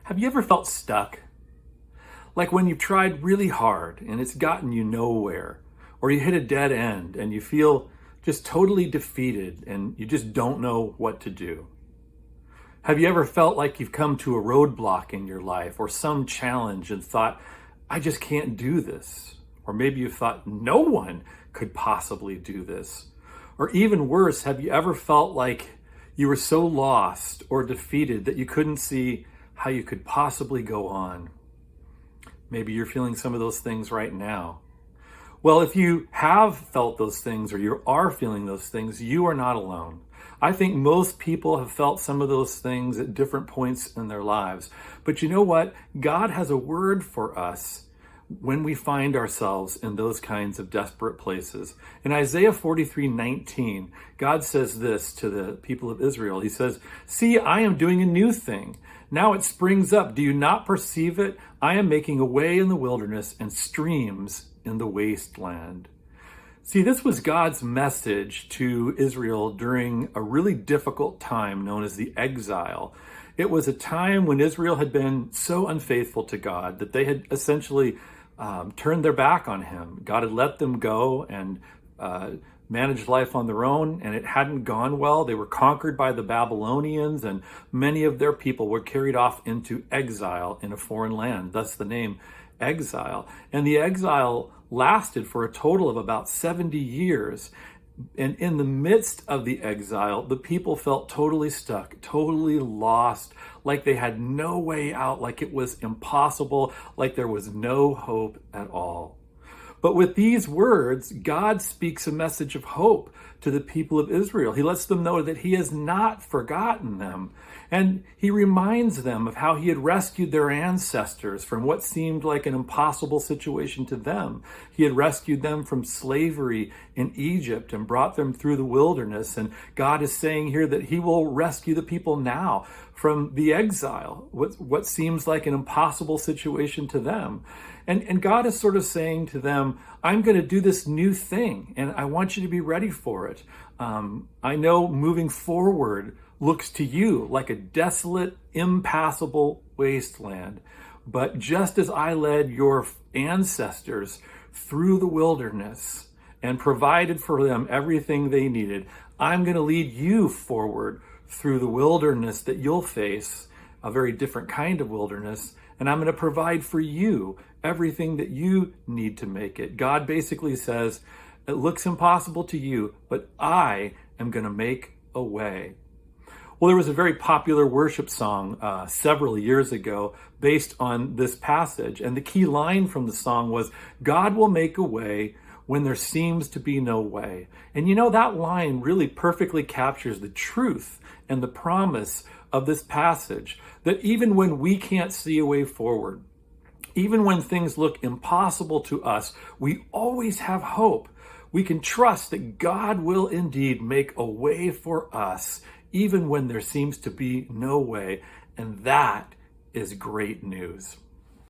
Have you ever felt stuck? Like when you've tried really hard and it's gotten you nowhere, or you hit a dead end and you feel just totally defeated and you just don't know what to do? Have you ever felt like you've come to a roadblock in your life or some challenge and thought, I just can't do this? Or maybe you thought no one could possibly do this. Or even worse, have you ever felt like you were so lost or defeated that you couldn't see how you could possibly go on? Maybe you're feeling some of those things right now. Well, if you have felt those things or you are feeling those things, you are not alone. I think most people have felt some of those things at different points in their lives. But you know what? God has a word for us when we find ourselves in those kinds of desperate places. In Isaiah 43:19, God says this to the people of Israel. He says, "See, I am doing a new thing. Now it springs up. Do you not perceive it? I am making a way in the wilderness and streams in the wasteland." See, this was God's message to Israel during a really difficult time known as the exile. It was a time when Israel had been so unfaithful to God that they had essentially turned their back on him. God had let them go and managed life on their own, and it hadn't gone well. They were conquered by the Babylonians, and many of their people were carried off into exile in a foreign land, thus the name exile. And the exile lasted for a total of about 70 years. And in the midst of the exile, the people felt totally stuck, totally lost, like they had no way out, like it was impossible, like there was no hope at all. But with these words, God speaks a message of hope to the people of Israel. He lets them know that he has not forgotten them. And he reminds them of how he had rescued their ancestors from what seemed like an impossible situation to them. He had rescued them from slavery in Egypt and brought them through the wilderness. And God is saying here that he will rescue the people now from the exile, what seems like an impossible situation to them. And God is sort of saying to them, I'm going to do this new thing, and I want you to be ready for it. I know moving forward looks to you like a desolate, impassable wasteland. But just as I led your ancestors through the wilderness and provided for them everything they needed, I'm going to lead you forward through the wilderness that you'll face, a very different kind of wilderness, and I'm going to provide for you everything that you need to make it. God basically says, it looks impossible to you, but I am going to make a way. Well, there was a very popular worship song several years ago based on this passage. And the key line from the song was, God will make a way when there seems to be no way. And you know, that line really perfectly captures the truth and the promise of this passage, that even when we can't see a way forward, even when things look impossible to us, we always have hope. We can trust that God will indeed make a way for us, even when there seems to be no way. And that is great news.